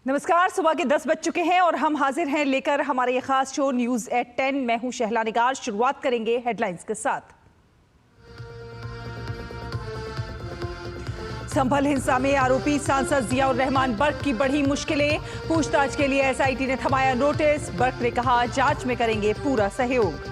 नमस्कार। सुबह के 10 बज चुके हैं और हम हाजिर हैं लेकर हमारे ये खास शो न्यूज एट 10। मैं हूं शहला निगार। शुरुआत करेंगे हेडलाइंस के साथ। संभल हिंसा में आरोपी सांसद जियाउर रहमान बर्क की बढ़ी मुश्किलें। पूछताछ के लिए एसआईटी ने थमाया नोटिस। बर्क ने कहा जांच में करेंगे पूरा सहयोग।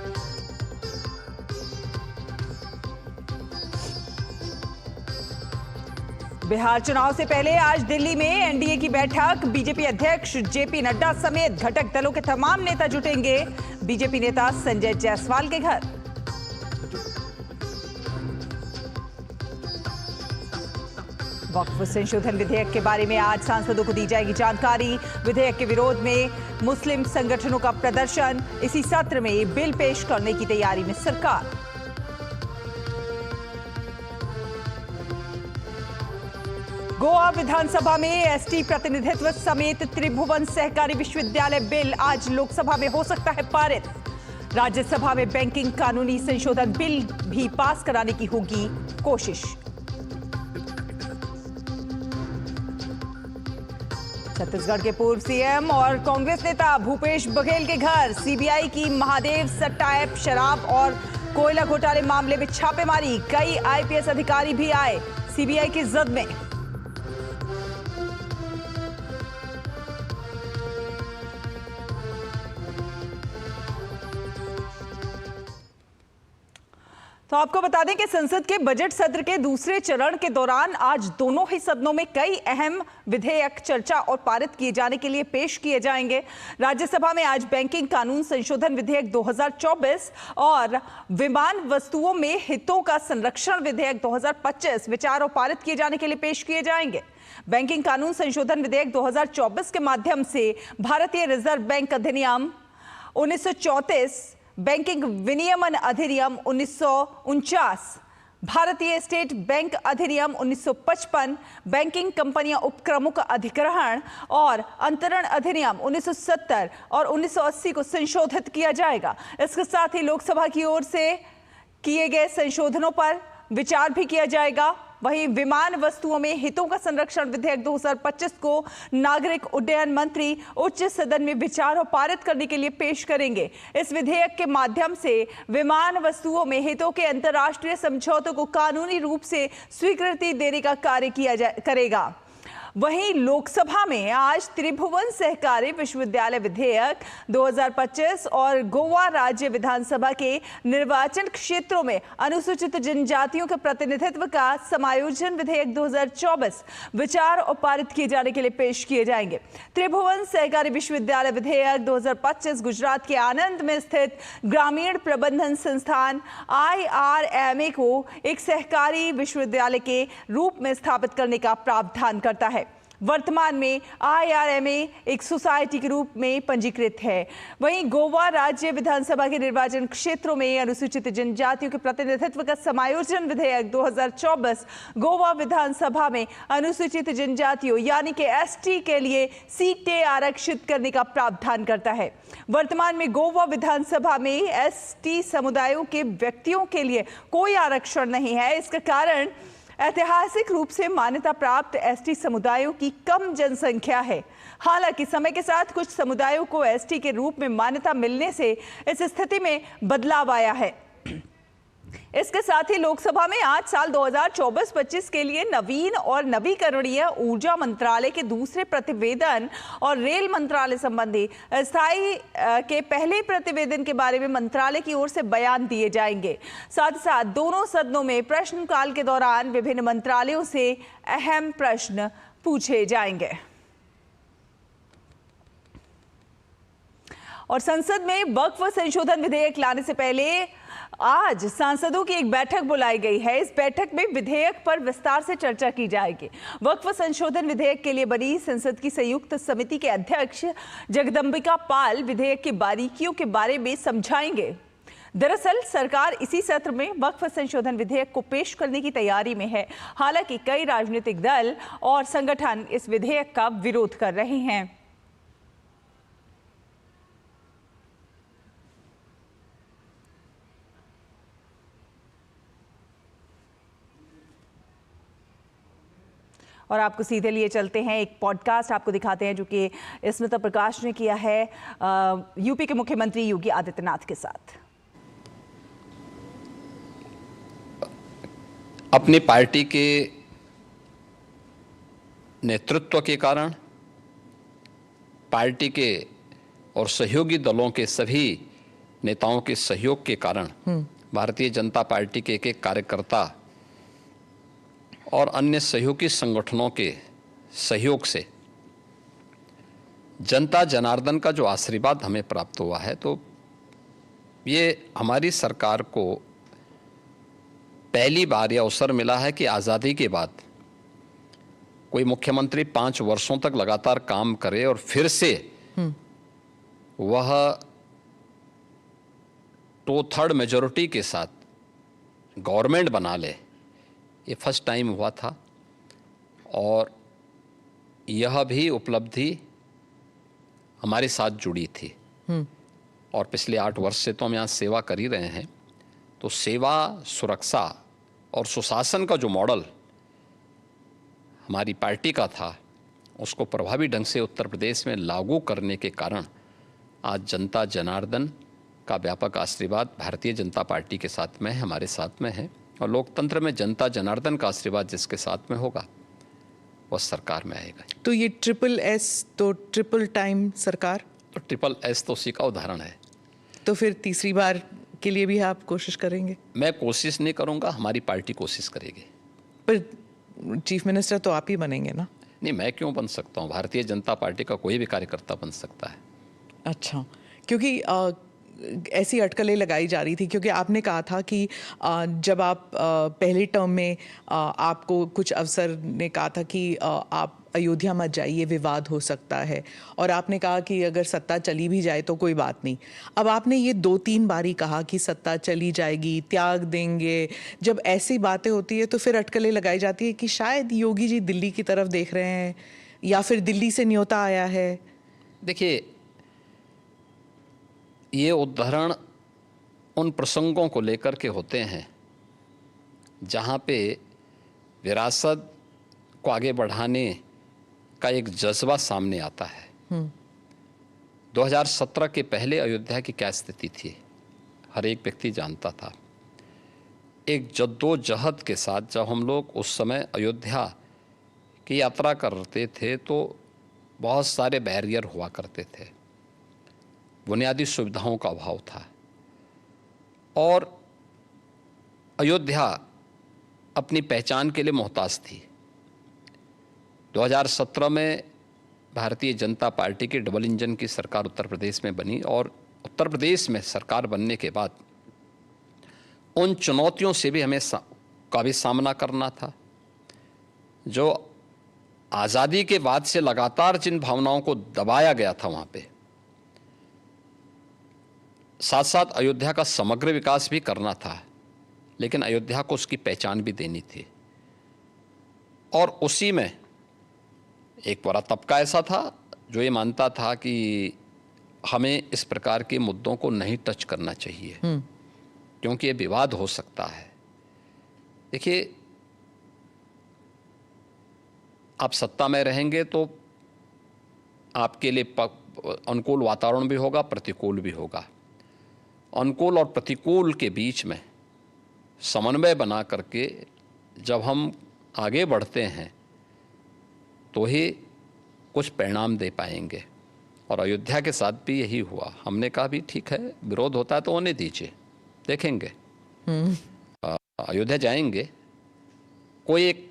बिहार चुनाव से पहले आज दिल्ली में एनडीए की बैठक। बीजेपी अध्यक्ष जेपी नड्डा समेत घटक दलों के तमाम नेता जुटेंगे बीजेपी नेता संजय जायसवाल के घर। वक्फ संशोधन विधेयक के बारे में आज सांसदों को दी जाएगी जानकारी। विधेयक के विरोध में मुस्लिम संगठनों का प्रदर्शन। इसी सत्र में बिल पेश करने की तैयारी में सरकार। गोवा विधानसभा में एसटी प्रतिनिधित्व समेत त्रिभुवन सहकारी विश्वविद्यालय बिल आज लोकसभा में हो सकता है पारित। राज्यसभा में बैंकिंग कानूनी संशोधन बिल भी पास कराने की होगी कोशिश। छत्तीसगढ़ के पूर्व सीएम और कांग्रेस नेता भूपेश बघेल के घर सीबीआई की महादेव सट्टा ऐप शराब और कोयला घोटाले मामले में छापेमारी। कई आईपीएस अधिकारी भी आए सीबीआई की जद में। तो आपको बता दें कि संसद के बजट सत्र के दूसरे चरण के दौरान आज दोनों ही सदनों में कई अहम विधेयक चर्चा और पारित किए जाने के लिए पेश किए जाएंगे। राज्यसभा में आज बैंकिंग कानून संशोधन विधेयक 2024 और विमान वस्तुओं में हितों का संरक्षण विधेयक 2025 विचार और पारित किए जाने के लिए पेश किए जाएंगे। बैंकिंग कानून संशोधन विधेयक 2024 के माध्यम से भारतीय रिजर्व बैंक अधिनियम 1934, बैंकिंग विनियमन अधिनियम 1949, भारतीय स्टेट बैंक अधिनियम 1955, बैंकिंग कंपनियां उपक्रमों का अधिग्रहण और अंतरण अधिनियम 1970 और 1980 को संशोधित किया जाएगा। इसके साथ ही लोकसभा की ओर से किए गए संशोधनों पर विचार भी किया जाएगा। वहीं विमान वस्तुओं में हितों का संरक्षण विधेयक 2025 को नागरिक उड्डयन मंत्री उच्च सदन में विचार और पारित करने के लिए पेश करेंगे। इस विधेयक के माध्यम से विमान वस्तुओं में हितों के अंतर्राष्ट्रीय समझौतों को कानूनी रूप से स्वीकृति देने का कार्य करेगा। वहीं लोकसभा में आज त्रिभुवन सहकारी विश्वविद्यालय विधेयक 2025 और गोवा राज्य विधानसभा के निर्वाचन क्षेत्रों में अनुसूचित जनजातियों के प्रतिनिधित्व का समायोजन विधेयक 2024 विचार और पारित किए जाने के लिए पेश किए जाएंगे। त्रिभुवन सहकारी विश्वविद्यालय विधेयक 2025 गुजरात के आनंद में स्थित ग्रामीण प्रबंधन संस्थान IRMA को एक सहकारी विश्वविद्यालय के रूप में स्थापित करने का प्रावधान करता है। वर्तमान में IRMA एक सोसाइटी के रूप में पंजीकृत है। वहीं गोवा राज्य विधानसभा के निर्वाचन क्षेत्रों में अनुसूचित जनजातियों के प्रतिनिधित्व का समायोजन विधेयक 2024 गोवा विधानसभा में अनुसूचित जनजातियों यानी कि ST के लिए सीटें आरक्षित करने का प्रावधान करता है। वर्तमान में गोवा विधानसभा में ST समुदायों के व्यक्तियों के लिए कोई आरक्षण नहीं है। इसका कारण ऐतिहासिक रूप से मान्यता प्राप्त एसटी समुदायों की कम जनसंख्या है। हालांकि समय के साथ कुछ समुदायों को एसटी के रूप में मान्यता मिलने से इस स्थिति में बदलाव आया है। इसके साथ ही लोकसभा में आज साल 2024-25 के लिए नवीन और नवीकरणीय ऊर्जा मंत्रालय के दूसरे प्रतिवेदन और रेल मंत्रालय संबंधी स्थायी के पहले प्रतिवेदन के बारे में मंत्रालय की ओर से बयान दिए जाएंगे। साथ ही साथ दोनों सदनों में प्रश्नकाल के दौरान विभिन्न मंत्रालयों से अहम प्रश्न पूछे जाएंगे। और संसद में वक्फ संशोधन विधेयक लाने से पहले आज सांसदों की एक बैठक बुलाई गई है। इस बैठक में विधेयक पर विस्तार से चर्चा की जाएगी। वक्फ संशोधन विधेयक के लिए बनी संसद की संयुक्त समिति के अध्यक्ष जगदंबिका पाल विधेयक की बारीकियों के बारे में समझाएंगे। दरअसल सरकार इसी सत्र में वक्फ संशोधन विधेयक को पेश करने की तैयारी में है। हालांकि कई राजनीतिक दल और संगठन इस विधेयक का विरोध कर रहे हैं। और आपको सीधे लिए चलते हैं, एक पॉडकास्ट आपको दिखाते हैं जो कि स्मिता प्रकाश ने किया है यूपी के मुख्यमंत्री योगी आदित्यनाथ के साथ। अपनी पार्टी के नेतृत्व के कारण, पार्टी के और सहयोगी दलों के सभी नेताओं के सहयोग के कारण भारतीय जनता पार्टी के एक कार्यकर्ता और अन्य सहयोगी संगठनों के सहयोग से जनता जनार्दन का जो आशीर्वाद हमें प्राप्त हुआ है, तो ये हमारी सरकार को पहली बार यह अवसर मिला है कि आज़ादी के बाद कोई मुख्यमंत्री 5 वर्षों तक लगातार काम करे और फिर से वह 2/3 मेजॉरिटी के साथ गवर्नमेंट बना ले। ये फर्स्ट टाइम हुआ था और यह भी उपलब्धि हमारे साथ जुड़ी थी। और पिछले 8 वर्ष से तो हम यहाँ सेवा कर ही रहे हैं, तो सेवा, सुरक्षा और सुशासन का जो मॉडल हमारी पार्टी का था, उसको प्रभावी ढंग से उत्तर प्रदेश में लागू करने के कारण आज जनता जनार्दन का व्यापक आशीर्वाद भारतीय जनता पार्टी के साथ में है, हमारे साथ में है। और लोकतंत्र में जनता जनार्दन का आशीर्वाद जिसके साथ में होगा वह सरकार में आएगा। तो ये SSS तो ट्रिपल टाइम सरकार, तो SSS तो उसी का उदाहरण है। तो फिर तीसरी बार के लिए भी आप कोशिश करेंगे? मैं कोशिश नहीं करूंगा, हमारी पार्टी कोशिश करेगी। पर चीफ मिनिस्टर तो आप ही बनेंगे ना? नहीं, मैं क्यों बन सकता हूँ? भारतीय जनता पार्टी का कोई भी कार्यकर्ता बन सकता है। अच्छा, क्योंकि ऐसी अटकलें लगाई जा रही थी, क्योंकि आपने कहा था कि जब आप पहले टर्म में आपको कुछ अफसर ने कहा था कि आप अयोध्या मत जाइए, विवाद हो सकता है, और आपने कहा कि अगर सत्ता चली भी जाए तो कोई बात नहीं। अब आपने ये 2-3 बार ही कहा कि सत्ता चली जाएगी, त्याग देंगे। जब ऐसी बातें होती है तो फिर अटकलें लगाई जाती है कि शायद योगी जी दिल्ली की तरफ देख रहे हैं या फिर दिल्ली से न्योता आया है। देखिए, ये उदाहरण उन प्रसंगों को लेकर के होते हैं जहाँ पे विरासत को आगे बढ़ाने का एक जज्बा सामने आता है। 2017 के पहले अयोध्या की क्या स्थिति थी, हर एक व्यक्ति जानता था। एक जद्दोजहद के साथ जब हम लोग उस समय अयोध्या की यात्रा करते थे तो बहुत सारे बैरियर हुआ करते थे, बुनियादी सुविधाओं का अभाव था और अयोध्या अपनी पहचान के लिए मोहताज थी। 2017 में भारतीय जनता पार्टी की डबल इंजन की सरकार उत्तर प्रदेश में बनी और उत्तर प्रदेश में सरकार बनने के बाद उन चुनौतियों से भी हमें का भी सामना करना था। जो आज़ादी के बाद से लगातार जिन भावनाओं को दबाया गया था वहाँ पे, साथ साथ अयोध्या का समग्र विकास भी करना था, लेकिन अयोध्या को उसकी पहचान भी देनी थी। और उसी में एक बड़ा तबका ऐसा था जो ये मानता था कि हमें इस प्रकार के मुद्दों को नहीं टच करना चाहिए क्योंकि ये विवाद हो सकता है। देखिए, आप सत्ता में रहेंगे तो आपके लिए अनुकूल वातावरण भी होगा, प्रतिकूल भी होगा। अनुकूल और प्रतिकूल के बीच में समन्वय बना करके जब हम आगे बढ़ते हैं तो ही कुछ परिणाम दे पाएंगे। और अयोध्या के साथ भी यही हुआ। हमने कहा भी ठीक है, विरोध होता है तो होने दीजिए, देखेंगे। अयोध्या जाएंगे, कोई एक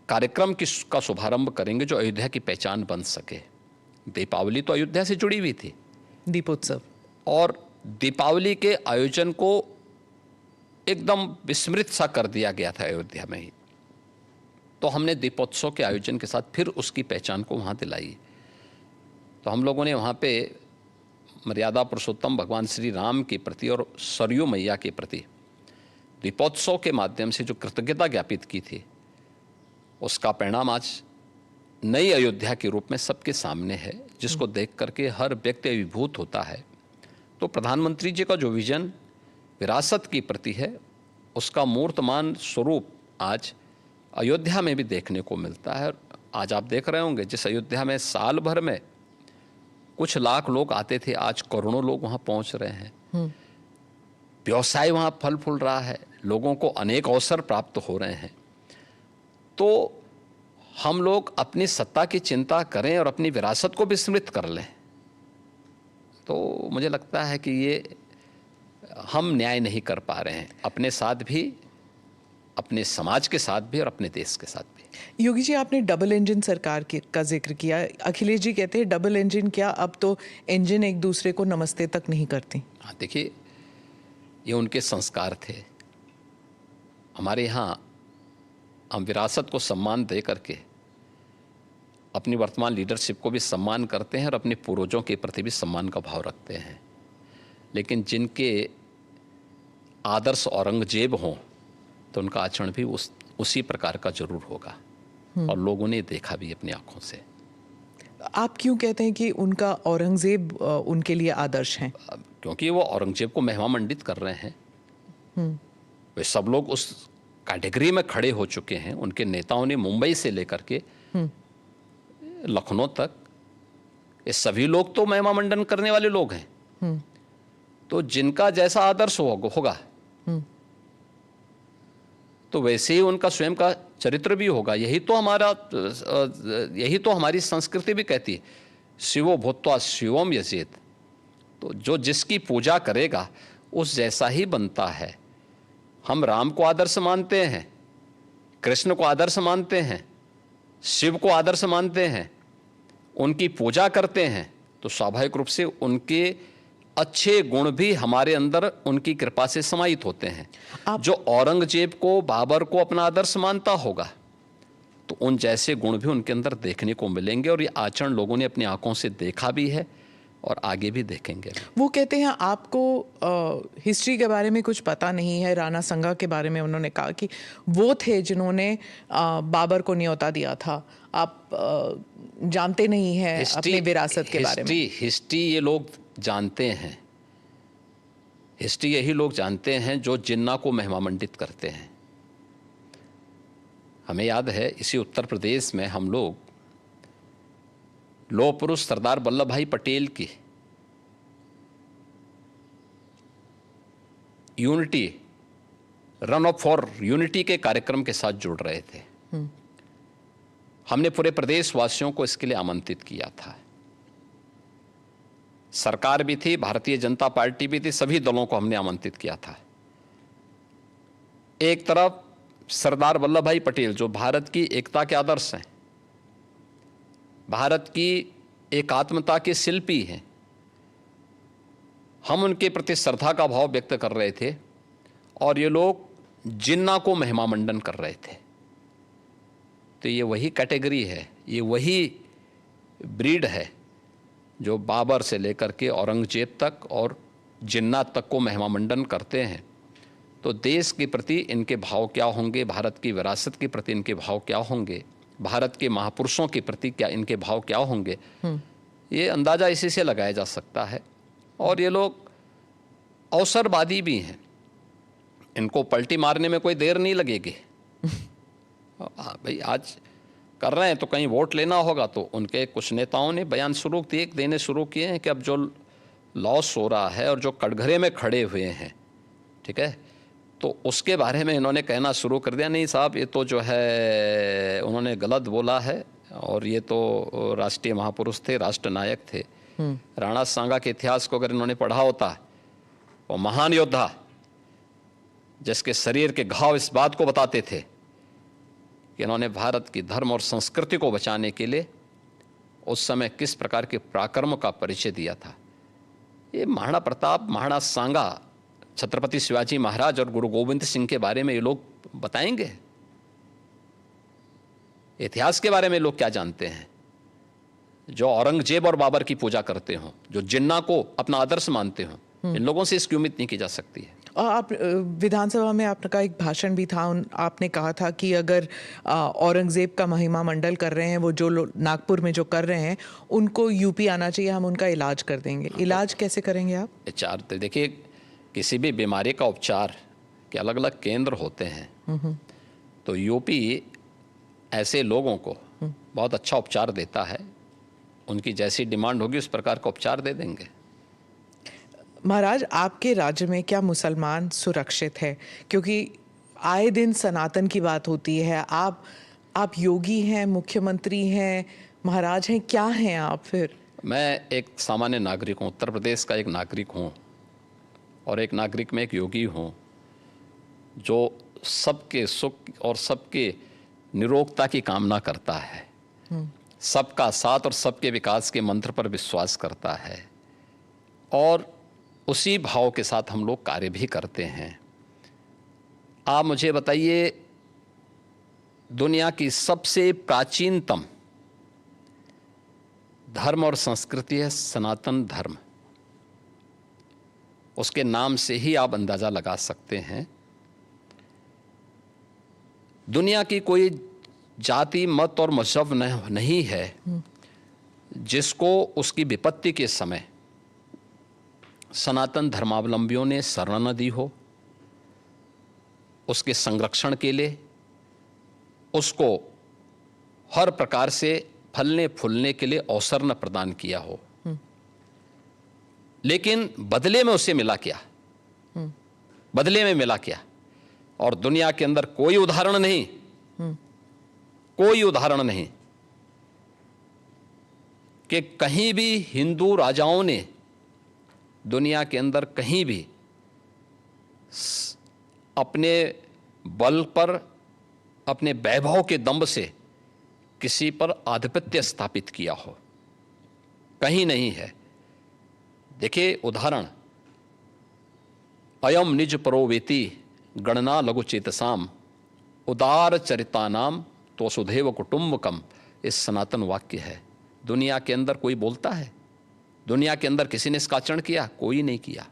कार्यक्रम का शुभारंभ करेंगे जो अयोध्या की पहचान बन सके। दीपावली तो अयोध्या से जुड़ी हुई थी, दीपोत्सव, और दीपावली के आयोजन को एकदम विस्मृत सा कर दिया गया था अयोध्या में ही। तो हमने दीपोत्सव के आयोजन के साथ फिर उसकी पहचान को वहाँ दिलाई। तो हम लोगों ने वहाँ पे मर्यादा पुरुषोत्तम भगवान श्री राम के प्रति और सरयू मैया के प्रति दीपोत्सव के माध्यम से जो कृतज्ञता ज्ञापित की थी, उसका परिणाम आज नई अयोध्या के रूप में सबके सामने है, जिसको देख करके हर व्यक्ति अभिभूत होता है। तो प्रधानमंत्री जी का जो विजन विरासत की प्रति है, उसका मूर्तमान स्वरूप आज अयोध्या में भी देखने को मिलता है। आज आप देख रहे होंगे जिस अयोध्या में साल भर में कुछ लाख लोग आते थे, आज करोड़ों लोग वहाँ पहुँच रहे हैं। व्यवसाय वहाँ फल फूल रहा है, लोगों को अनेक अवसर प्राप्त हो रहे हैं। तो हम लोग अपनी सत्ता की चिंता करें और अपनी विरासत को विस्मृत कर लें, तो मुझे लगता है कि ये हम न्याय नहीं कर पा रहे हैं, अपने साथ भी, अपने समाज के साथ भी और अपने देश के साथ भी। योगी जी, आपने डबल इंजन सरकार का जिक्र किया। अखिलेश जी कहते हैं डबल इंजन क्या, अब तो इंजन एक दूसरे को नमस्ते तक नहीं करती। हाँ, देखिए, ये उनके संस्कार थे। हमारे यहाँ हम विरासत को सम्मान दे करके अपनी वर्तमान लीडरशिप को भी सम्मान करते हैं और अपने पूर्वजों के प्रति भी सम्मान का भाव रखते हैं। लेकिन जिनके आदर्श औरंगजेब हों तो उनका आचरण भी उसी प्रकार का जरूर होगा, और लोगों ने देखा भी अपनी आंखों से। आप क्यों कहते हैं कि उनका औरंगजेब उनके लिए आदर्श हैं? क्योंकि वो औरंगजेब को महिमा मंडित कर रहे हैं। वे सब लोग उस कैटेगरी में खड़े हो चुके हैं। उनके नेताओं ने मुंबई से लेकर के लखनऊ तक, ये सभी लोग तो महिमा मंडन करने वाले लोग हैं। तो जिनका जैसा आदर्श होगा तो वैसे ही उनका स्वयं का चरित्र भी होगा। यही तो हमारी संस्कृति भी कहती है, शिवो भूत्वा शिवम यजेत। तो जो जिसकी पूजा करेगा उस जैसा ही बनता है। हम राम को आदर्श मानते हैं, कृष्ण को आदर्श मानते हैं, शिव को आदर्श मानते हैं, उनकी पूजा करते हैं, तो स्वाभाविक रूप से उनके अच्छे गुण भी हमारे अंदर उनकी कृपा से समाहित होते हैं। जो औरंगजेब को, बाबर को अपना आदर्श मानता होगा तो उन जैसे गुण भी उनके अंदर देखने को मिलेंगे, और ये आचरण लोगों ने अपनी आंखों से देखा भी है और आगे भी देखेंगे। वो कहते हैं आपको हिस्ट्री के बारे में कुछ पता नहीं है। राणा संगा के बारे में उन्होंने कहा कि वो थे जिन्होंने बाबर को न्योता दिया था। आप जानते नहीं हैं अपनी विरासत के बारे में। हिस्ट्री ये लोग जानते हैं। हिस्ट्री यही लोग जानते हैं जो जिन्ना को महिमा मंडित करते हैं। हमें याद है, इसी उत्तर प्रदेश में हम लोग लौह पुरुष सरदार वल्लभ भाई पटेल की unity, run up for unity के कार्यक्रम के साथ जुड़ रहे थे। हमने पूरे प्रदेश वासियों को इसके लिए आमंत्रित किया था। सरकार भी थी, भारतीय जनता पार्टी भी थी, सभी दलों को हमने आमंत्रित किया था। एक तरफ सरदार वल्लभ भाई पटेल जो भारत की एकता के आदर्श हैं, भारत की एकात्मता के शिल्पी हैं, हम उनके प्रति श्रद्धा का भाव व्यक्त कर रहे थे, और ये लोग जिन्ना को महिमा मंडन कर रहे थे। तो ये वही कैटेगरी है, ये वही ब्रीड है जो बाबर से लेकर के औरंगजेब तक और जिन्ना तक को महिमा मंडन करते हैं। तो देश के प्रति इनके भाव क्या होंगे, भारत की विरासत के प्रति इनके भाव क्या होंगे, भारत के महापुरुषों के प्रति क्या इनके भाव क्या होंगे, ये अंदाज़ा इसी से लगाया जा सकता है। और ये लोग अवसरवादी भी हैं, इनको पलटी मारने में कोई देर नहीं लगेगी। भाई आज कर रहे हैं तो कहीं वोट लेना होगा, तो उनके कुछ नेताओं ने बयान देने शुरू किए हैं कि अब जो लॉस हो रहा है और जो कटघरे में खड़े हुए हैं, ठीक है, तो उसके बारे में इन्होंने कहना शुरू कर दिया, नहीं साहब ये तो जो है उन्होंने गलत बोला है, और ये तो राष्ट्रीय महापुरुष थे, राष्ट्र नायक थे। राणा सांगा के इतिहास को अगर इन्होंने पढ़ा होता, वो महान योद्धा जिसके शरीर के घाव इस बात को बताते थे कि इन्होंने भारत की धर्म और संस्कृति को बचाने के लिए उस समय किस प्रकार के पराक्रम का परिचय दिया था। ये महाराणा प्रताप, महाराणा सांगा, छत्रपति शिवाजी महाराज और गुरु गोविंद सिंह के बारे में ये लोग बताएंगे। इतिहास के बारे में लोग क्या जानते हैं? जो औरंगजेब और बाबर की पूजा करते हो, जो जिन्ना को अपना आदर्श मानते हो, इन लोगों से इसकी उम्मीद नहीं की जा सकती है। और आप विधानसभा में आपका एक भाषण भी था, आपने कहा था कि अगर औरंगजेब का महिमा मंडल कर रहे हैं, वो जो नागपुर में जो कर रहे हैं, उनको यूपी आना चाहिए, हम उनका इलाज कर देंगे। इलाज कैसे करेंगे आप? देखिए, किसी भी बीमारी का उपचार के अलग अलग केंद्र होते हैं। तो यूपी ऐसे लोगों को बहुत अच्छा उपचार देता है। उनकी जैसी डिमांड होगी उस प्रकार का उपचार दे देंगे। महाराज, आपके राज्य में क्या मुसलमान सुरक्षित है? क्योंकि आए दिन सनातन की बात होती है। आप योगी हैं, मुख्यमंत्री हैं, महाराज हैं, क्या हैं आप फिर? मैं एक सामान्य नागरिक हूँ, उत्तर प्रदेश का एक नागरिक हूँ, और एक नागरिक में एक योगी हूँ जो सबके सुख और सबके निरोगता की कामना करता है, सबका साथ और सबके विकास के मंत्र पर विश्वास करता है, और उसी भाव के साथ हम लोग कार्य भी करते हैं। आप मुझे बताइए, दुनिया की सबसे प्राचीनतम धर्म और संस्कृति है सनातन धर्म। उसके नाम से ही आप अंदाजा लगा सकते हैं। दुनिया की कोई जाति, मत और मजहब नहीं है जिसको उसकी विपत्ति के समय सनातन धर्मावलंबियों ने शरण न दी हो, उसके संरक्षण के लिए उसको हर प्रकार से फलने फूलने के लिए अवसर न प्रदान किया हो। लेकिन बदले में उसे मिला क्या? बदले में मिला क्या? और दुनिया के अंदर कोई उदाहरण नहीं, कोई उदाहरण नहीं कि कहीं भी हिंदू राजाओं ने दुनिया के अंदर कहीं भी अपने बल पर, अपने वैभव के दंभ से किसी पर आधिपत्य स्थापित किया हो, कहीं नहीं है। देखिए उदाहरण, अयम निज परोवेति गणना लघु चेतसाम उदार चरितानाम तो वसुधैव कुटुंबकम, इस सनातन वाक्य है। दुनिया के अंदर कोई बोलता है? दुनिया के अंदर किसी ने इसका आचरण किया? कोई नहीं किया।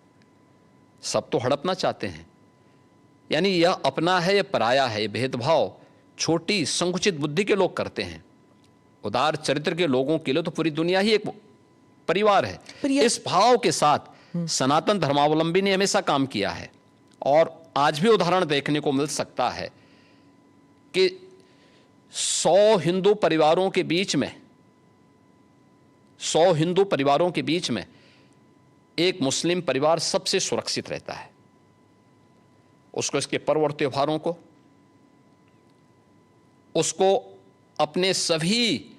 सब तो हड़पना चाहते हैं। यानी यह अपना है, यह पराया है, यह भेदभाव छोटी संकुचित बुद्धि के लोग करते हैं। उदार चरित्र के लोगों के लिए तो पूरी दुनिया ही एक परिवार है। इस भाव के साथ सनातन धर्मावलंबी ने हमेशा काम किया है, और आज भी उदाहरण देखने को मिल सकता है कि 100 हिंदू परिवारों के बीच में, 100 हिंदू परिवारों के बीच में एक मुस्लिम परिवार सबसे सुरक्षित रहता है। उसको इसके पर्व और त्योहारों को, उसको अपने सभी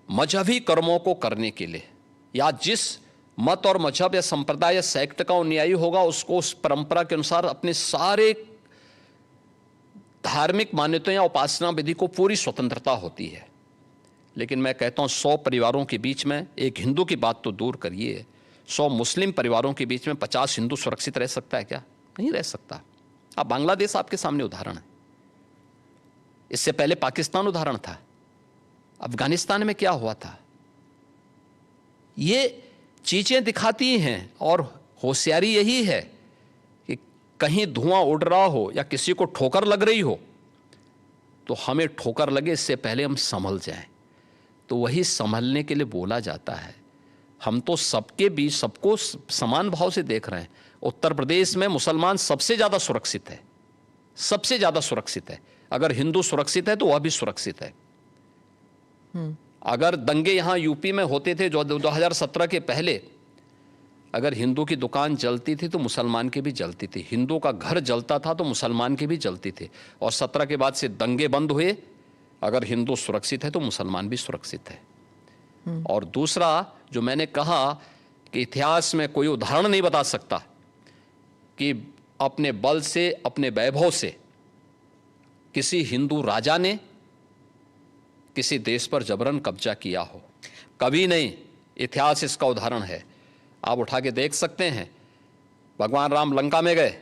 मजहबी कर्मों को करने के लिए, या जिस मत और मजहब या संप्रदाय या सेक्ट का अनुयायी होगा उसको उस परंपरा के अनुसार अपने सारे धार्मिक मान्यताओं या उपासना विधि को पूरी स्वतंत्रता होती है। लेकिन मैं कहता हूं 100 परिवारों के बीच में, एक हिंदू की बात तो दूर करिए, 100 मुस्लिम परिवारों के बीच में 50 हिंदू सुरक्षित रह सकता है क्या? नहीं रह सकता। अब बांग्लादेश आपके सामने उदाहरण है, इससे पहले पाकिस्तान उदाहरण था, अफगानिस्तान में क्या हुआ था। ये चीजें दिखाती हैं, और होशियारी यही है कि कहीं धुआं उड़ रहा हो या किसी को ठोकर लग रही हो तो हमें ठोकर लगे इससे पहले हम संभल जाएं। तो वही संभलने के लिए बोला जाता है। हम तो सबके बीच सबको समान भाव से देख रहे हैं। उत्तर प्रदेश में मुसलमान सबसे ज़्यादा सुरक्षित है, सबसे ज़्यादा सुरक्षित है। अगर हिंदू सुरक्षित है तो वह भी सुरक्षित है। अगर दंगे यहाँ यूपी में होते थे जो 2017 के पहले, अगर हिंदू की दुकान जलती थी तो मुसलमान की भी जलती थी, हिंदू का घर जलता था तो मुसलमान की भी जलती थी। और 17 के बाद से दंगे बंद हुए। अगर हिंदू सुरक्षित है तो मुसलमान भी सुरक्षित है। और दूसरा जो मैंने कहा कि इतिहास में कोई उदाहरण नहीं बता सकता कि अपने बल से, अपने वैभव से किसी हिंदू राजा ने किसी देश पर जबरन कब्जा किया हो, कभी नहीं। इतिहास इसका उदाहरण है, आप उठा के देख सकते हैं। भगवान राम लंका में गए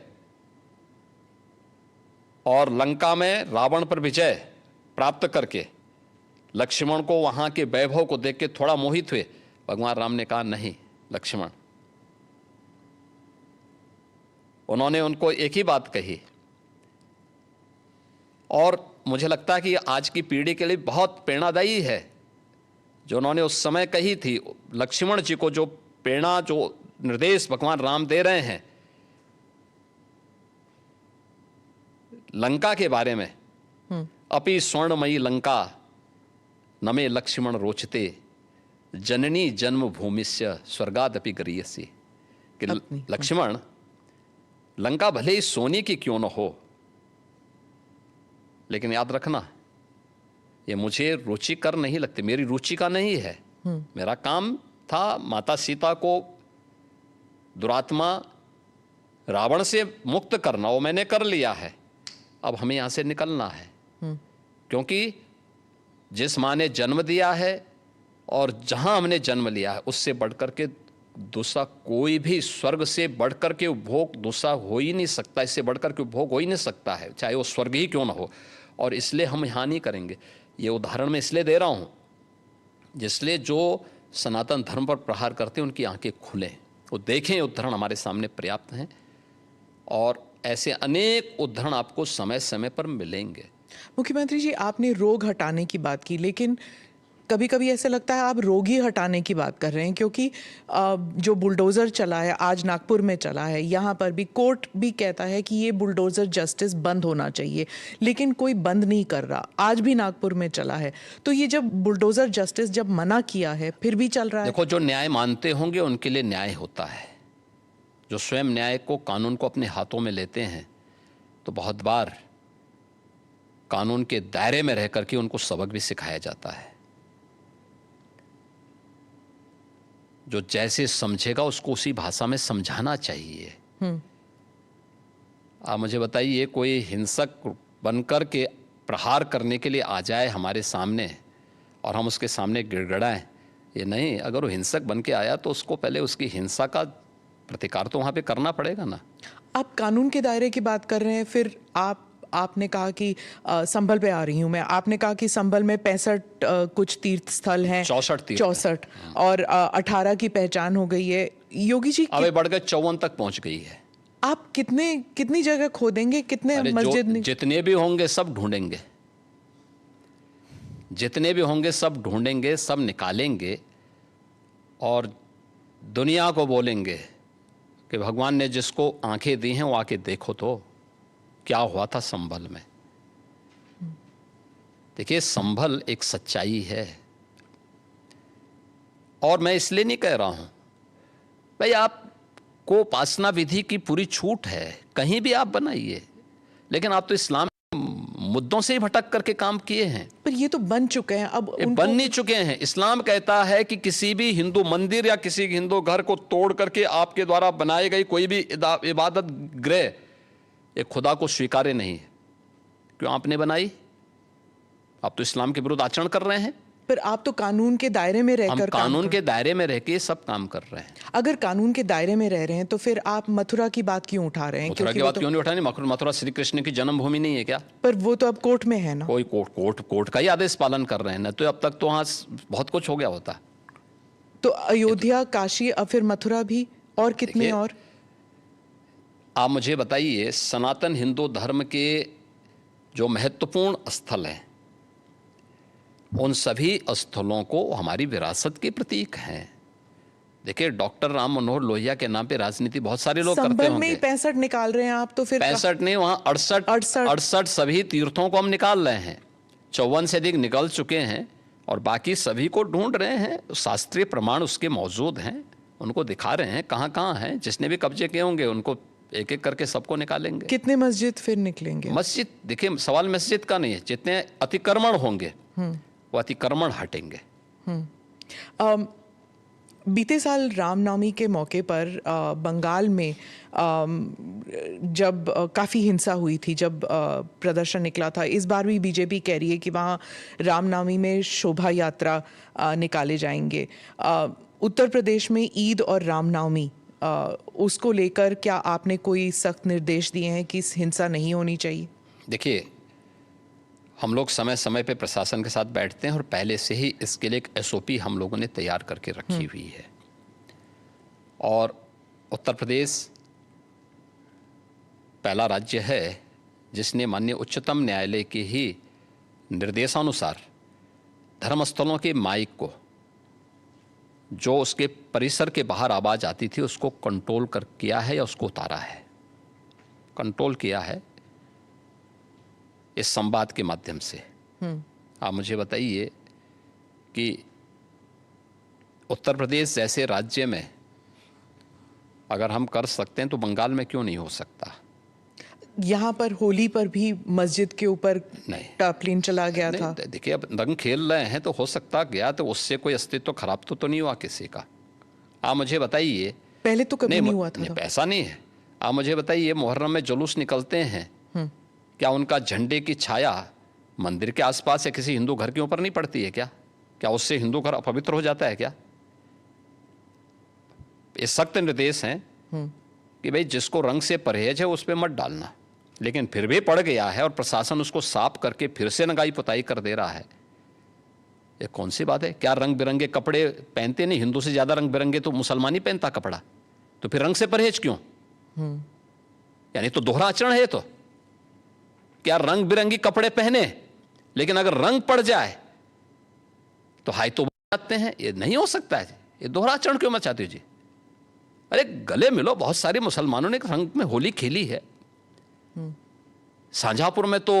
और लंका में रावण पर विजय प्राप्त करके लक्ष्मण को वहां के वैभव को देख के थोड़ा मोहित हुए। भगवान राम ने कहा नहीं लक्ष्मण, उन्होंने उनको एक ही बात कही, और मुझे लगता है कि आज की पीढ़ी के लिए बहुत प्रेरणादायी है जो उन्होंने उस समय कही थी। लक्ष्मण जी को जो प्रेरणा, जो निर्देश भगवान राम दे रहे हैं लंका के बारे में, अपि स्वर्णमयी लंका न मे लक्ष्मण रोचते जननी जन्मभूमिस्य स्वर्गादपि गरीयसी। कि लक्ष्मण, लंका भले ही सोने की क्यों न हो, लेकिन याद रखना ये मुझे रुचिकर नहीं लगती, मेरी रुचि का नहीं है। मेरा काम था माता सीता को दुरात्मा रावण से मुक्त करना, वो मैंने कर लिया है। अब हमें यहां से निकलना है, क्योंकि जिस माँ ने जन्म दिया है और जहां हमने जन्म लिया है उससे बढ़कर के दूसरा कोई भी, स्वर्ग से बढ़कर के उपभोग दूसरा हो ही नहीं सकता, इससे बढ़कर के उपभोग हो ही नहीं सकता है, चाहे वो स्वर्ग ही क्यों ना हो। और इसलिए हम यहाँ नहीं करेंगे। ये उदाहरण मैं इसलिए दे रहा हूँ जिसलिए जो सनातन धर्म पर प्रहार करते हैं उनकी आंखें खुलें, वो देखें। उदाहरण हमारे सामने पर्याप्त हैं और ऐसे अनेक उदाहरण आपको समय समय पर मिलेंगे। मुख्यमंत्री जी, आपने रोग हटाने की बात की, लेकिन कभी कभी ऐसा लगता है आप रोग ही हटाने की बात कर रहे हैं, क्योंकि जो बुलडोज़र चला है, आज नागपुर में चला है, यहाँ पर भी कोर्ट भी कहता है कि ये बुलडोज़र जस्टिस बंद होना चाहिए, लेकिन कोई बंद नहीं कर रहा। आज भी नागपुर में चला है, तो ये जब बुलडोज़र जस्टिस जब मना किया है फिर भी चल रहा है। देखो, जो न्याय मानते होंगे उनके लिए न्याय होता है। जो स्वयं न्याय को, कानून को अपने हाथों में लेते हैं, तो बहुत बार कानून के दायरे में रह करके उनको सबक भी सिखाया जाता है। जो जैसे समझेगा उसको उसी भाषा में समझाना चाहिए। आप मुझे बताइए, कोई हिंसक बनकर के प्रहार करने के लिए आ जाए हमारे सामने और हम उसके सामने गिड़गिड़ाएं, ये नहीं। अगर वो हिंसक बन के आया तो उसको पहले उसकी हिंसा का प्रतिकार तो वहाँ पे करना पड़ेगा ना। आप कानून के दायरे की बात कर रहे हैं, फिर आपने कहा कि संभल पे आ रही हूँ मैं, आपने कहा कि संभल में 65 कुछ तीर्थ स्थल हैं, 64 और 18 की पहचान हो गई है। योगी जी, अब बढ़ गए 54 तक पहुंच गई है। आप कितनी जगह खोदेंगे, कितने मस्जिद? जितने भी होंगे सब ढूंढेंगे, जितने भी होंगे सब ढूंढेंगे, सब निकालेंगे और दुनिया को बोलेंगे कि भगवान ने जिसको आंखें दी हैं वो आके देखो तो क्या हुआ था संभल में। देखिए, संभल एक सच्चाई है और मैं इसलिए नहीं कह रहा हूं भाई आपको उपासना विधि की पूरी छूट है, कहीं भी आप बनाइए, लेकिन आप तो इस्लाम मुद्दों से ही भटक करके काम किए हैं। पर ये तो बन चुके हैं, अब बन नहीं चुके हैं। इस्लाम कहता है कि किसी भी हिंदू मंदिर या किसी हिंदू घर को तोड़ करके आपके द्वारा बनाई गई कोई भी इबादत गृह एक खुदा को स्वीकार्य नहीं है। क्यों आपने बनाई? आप तो इस्लाम के विरुद्ध आचरण कर रहे हैं। पर आप तो कानून के दायरे में रहकर, हम कानून के दायरे में रह के सब काम कर रहे हैं। अगर कानून के दायरे में रह रहे हैं तो फिर आप मथुरा की बात क्यों उठा रहे हैं? मथुरा की बात क्यों नहीं उठानी? मथुरा श्री कृष्ण की जन्मभूमि नहीं है क्या? पर वो तो अब कोर्ट में है ना। कोई कोर्ट का ही आदेश पालन कर रहे हैं ना, तो अब तक तो वहां बहुत कुछ हो गया होता। तो अयोध्या, काशी, अब फिर मथुरा भी, और कितने और? आप मुझे बताइए, सनातन हिंदू धर्म के जो महत्वपूर्ण स्थल हैं उन सभी स्थलों को हमारी विरासत के प्रतीक हैं। देखिए, डॉक्टर राम मनोहर लोहिया के नाम पे राजनीति बहुत सारे लोग करते होंगे। संभल में 65 निकाल रहे हैं आप, तो फिर 65 नहीं, वहां 68 सभी तीर्थों को हम निकाल रहे हैं। 54 से अधिक निकल चुके हैं और बाकी सभी को ढूंढ रहे हैं। शास्त्रीय प्रमाण उसके मौजूद हैं, उनको दिखा रहे हैं कहाँ कहाँ हैं। जिसने भी कब्जे किए होंगे उनको एक एक करके सबको निकालेंगे। कितने मस्जिद फिर निकलेंगे? मस्जिद, देखिए, सवाल मस्जिद का नहीं है, जितने अतिक्रमण होंगे वो अतिक्रमण हटेंगे। बीते साल रामनवमी के मौके पर बंगाल में जब काफ़ी हिंसा हुई थी, जब प्रदर्शन निकला था, इस बार भी बीजेपी कह रही है कि वहाँ रामनवमी में शोभा यात्रा निकाले जाएंगे। उत्तर प्रदेश में ईद और रामनवमी, उसको लेकर क्या आपने कोई सख्त निर्देश दिए हैं कि हिंसा नहीं होनी चाहिए? देखिए, हम लोग समय समय पे प्रशासन के साथ बैठते हैं और पहले से ही इसके लिए एक SOP हम लोगों ने तैयार करके रखी हुई है। और उत्तर प्रदेश पहला राज्य है जिसने माननीय उच्चतम न्यायालय के ही निर्देशानुसार धर्मस्थलों के माइक को, जो उसके परिसर के बाहर आवाज आती थी, उसको कंट्रोल किया है या उसको उतारा है। कंट्रोल किया है इस संवाद के माध्यम से। आप मुझे बताइए, कि उत्तर प्रदेश जैसे राज्य में अगर हम कर सकते हैं तो बंगाल में क्यों नहीं हो सकता? यहाँ पर होली पर भी मस्जिद के ऊपर नहीं। टार्पलिन चला गया था। देखिए, अब रंग खेल रहे हैं तो हो सकता गया, तो उससे कोई अस्तित्व खराब तो नहीं हुआ किसी का? आप मुझे बताइए। पहले तो कभी नहीं हुआ था। ऐसा नहीं है। आप मुझे बताइए, मुहर्रम में जुलूस निकलते हैं, क्या उनका झंडे की छाया मंदिर के आसपास या किसी हिंदू घर के ऊपर नहीं पड़ती है क्या? क्या उससे हिंदू घर अपवित्र हो जाता है क्या? ये सख्त निर्देश हैं कि भाई जिसको रंग से परहेज है उस पर मत डालना, लेकिन फिर भी पड़ गया है और प्रशासन उसको साफ करके फिर से नगाई पुताई कर दे रहा है। ये कौन सी बात है? क्या रंग बिरंगे कपड़े पहनते नहीं? हिंदू से ज्यादा रंग बिरंगे तो मुसलमान ही पहनता कपड़ा, तो फिर रंग से परहेज क्यों? यानी तो दोहरा आचरण है। तो क्या रंग बिरंगी कपड़े पहने, लेकिन अगर रंग पड़ जाए तो हाय तो जाते हैं? ये नहीं हो सकता है। ये दोहरा आचरण क्यों मचाते हो जी? अरे गले मिलो। बहुत सारे मुसलमानों ने रंग में होली खेली है। शाहजहांपुर में तो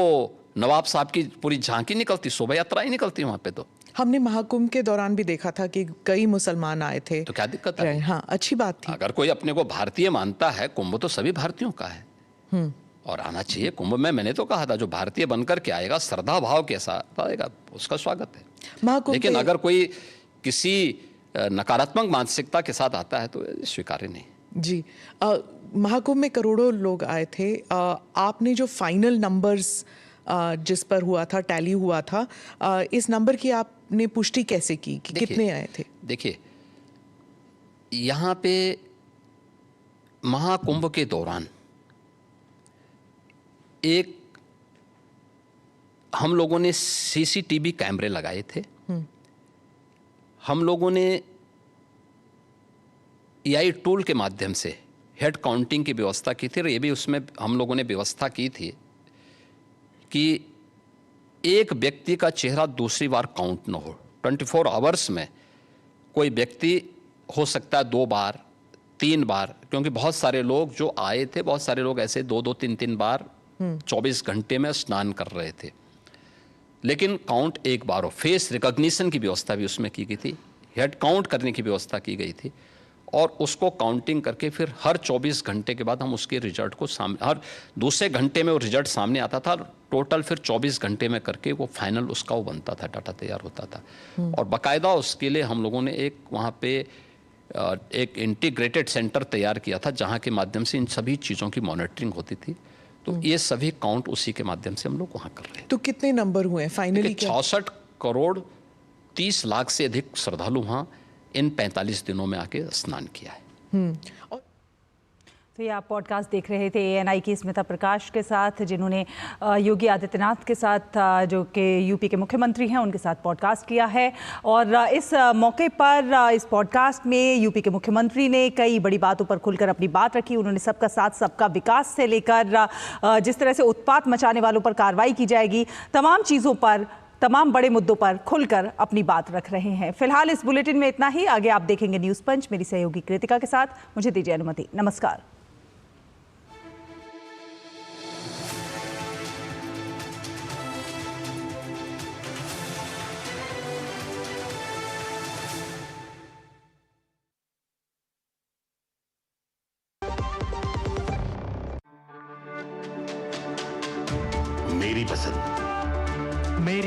नवाब साहब की पूरी झांकी निकलती, शोभा यात्रा ही निकलती वहां पे। तो हमने महाकुंभ के दौरान भी देखा था कि कई मुसलमान आए थे। तो क्या दिक्कत है? हाँ, अच्छी बात थी। अगर कोई अपने को भारतीय मानता है, कुंभ तो सभी भारतीयों का है और आना चाहिए कुंभ में। मैंने तो कहा था जो भारतीय बनकर के आएगा, श्रद्धा भाव के साथ आएगा, उसका स्वागत है। लेकिन अगर कोई किसी नकारात्मक मानसिकता के साथ आता है तो स्वीकार्य नहीं। जी, महाकुंभ में करोड़ों लोग आए थे। आपने जो फाइनल नंबर्स जिस पर हुआ था, टैली हुआ था, इस नंबर की आपने पुष्टि कैसे की कि कितने आए थे? देखिए, यहाँ पे महाकुंभ के दौरान एक हम लोगों ने सीसीटीवी कैमरे लगाए थे। हम लोगों ने एआई टूल के माध्यम से हेड काउंटिंग की व्यवस्था की थी और ये भी उसमें हम लोगों ने व्यवस्था की थी कि एक व्यक्ति का चेहरा दूसरी बार काउंट न हो। 24 आवर्स में कोई व्यक्ति हो सकता है 2 बार 3 बार, क्योंकि बहुत सारे लोग जो आए थे, बहुत सारे लोग ऐसे 2-2 3-3 बार 24 घंटे में स्नान कर रहे थे, लेकिन काउंट एक बार हो। फेस रिकॉग्निशन की व्यवस्था भी उसमें की गई थी, हेड काउंट करने की व्यवस्था की गई थी और उसको काउंटिंग करके फिर हर 24 घंटे के बाद हम उसके रिजल्ट को हर दूसरे घंटे में वो रिजल्ट सामने आता था। टोटल फिर 24 घंटे में करके वो फाइनल उसका वो बनता था, डाटा तैयार होता था। और बाकायदा उसके लिए हम लोगों ने एक वहाँ पे एक इंटीग्रेटेड सेंटर तैयार किया था जहाँ के माध्यम से इन सभी चीज़ों की मॉनिटरिंग होती थी। तो ये सभी काउंट उसी के माध्यम से हम लोग वहाँ कर रहे हैं। तो कितने नंबर हुए फाइनली? 66 करोड़ 30 लाख से अधिक श्रद्धालु वहाँ इन 45 दिनों में आके स्नान किया है। तो ये आप पॉडकास्ट देख रहे थे ANI की स्मिता प्रकाश के साथ, जिन्होंने योगी आदित्यनाथ के साथ, जो कि यूपी के मुख्यमंत्री हैं, उनके साथ पॉडकास्ट किया है। और इस मौके पर इस पॉडकास्ट में यूपी के मुख्यमंत्री ने कई बड़ी बातों पर खुलकर अपनी बात रखी। उन्होंने सबका साथ सबका विकास से लेकर जिस तरह से उत्पात मचाने वालों पर कार्रवाई की जाएगी, तमाम चीज़ों पर, तमाम बड़े मुद्दों पर खुलकर अपनी बात रख रहे हैं। फिलहाल इस बुलेटिन में इतना ही। आगे आप देखेंगे न्यूज़ पंच मेरी सहयोगी कृतिका के साथ। मुझे दीजिए अनुमति। नमस्कार। मेरी पसंद, मेरी